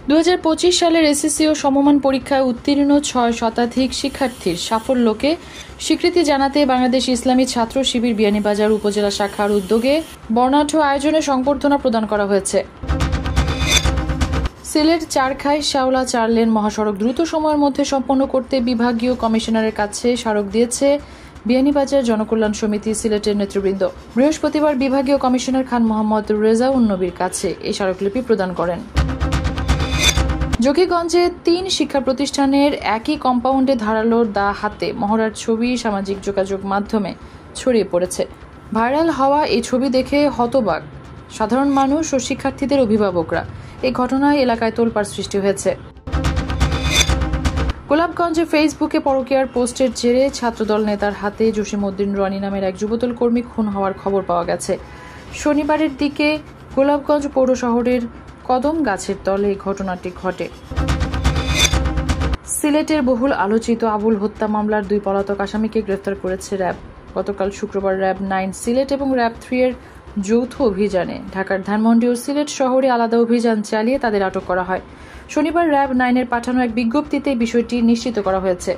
2025 সালের এসএসসি ও সমমান পরীক্ষায় উত্তীর্ণ 6 শতাধিক শিক্ষার্থীর সাফল্যকে স্বীকৃতি জানাতে বাংলাদেশ ইসলামী ছাত্র শিবির বিয়ানীবাজার উপজেলা শাখার উদ্যোগে বর্ণাঢ্য আয়োজনে সংবর্ধনা প্রদান করা হয়েছে। সিলেট চারখাই শাওলা 4 লেন মহাসড়ক দ্রুত সময়ের মধ্যে সম্পন্ন করতে বিভাগীয় কমিশনারের কাছে স্মারক দিয়েছে বিয়ানীবাজার জনকল্যাণ সমিতি সিলেটের নেতৃবৃন্দ। বৃহস্পতিবার বিভাগীয় কমিশনার খান মোহাম্মদ রেজাউন নবীর কাছে এই স্মারকলিপি প্রদান করেন। যোগীগঞ্জে 3 শিক্ষা প্রতিষ্ঠানের একই কম্পাউন্ডে ধারালো দা হাতে মহড়ার ছবি সামাজিক যোগাযোগ মাধ্যমে ছড়িয়ে পড়েছে। ভাইরাল হওয়া এই ছবি দেখে হতবাক সাধারণ মানুষ ও শিক্ষার্থীদের অভিভাবকরা। এই ঘটনায় এলাকায় তোলপাড় সৃষ্টি হয়েছে। গোলাপগঞ্জে ফেসবুকে পরকীয়ার পোস্টের জেরে ছাত্রদল নেতার হাতে জসিমউদ্দিন রনি নামের এক যুবদল কর্মী খুন হওয়ার খবর পাওয়া গেছে। শনিবারের দিকে গোলাপগঞ্জ পৌর শহরের কদম গাছের তলে এই ঘটনাটি ঘটে। সিলেটের বহুল আলোচিত আবুল হত্যা মামলার 2 পলাতক আসামিকে গ্রেফতার করেছে র্যাব। গতকাল শুক্রবার র্যাব 9 সিলেট এবং র্যাব 3 এর যৌথ অভিযানে ঢাকার ধানমন্ডি ও সিলেট শহরে আলাদা অভিযান চালিয়ে তাদের আটক করা হয়। শনিবার র্যাব 9 এর পাঠানো এক বিজ্ঞপ্তিতে বিষয়টি নিশ্চিত করা হয়েছে।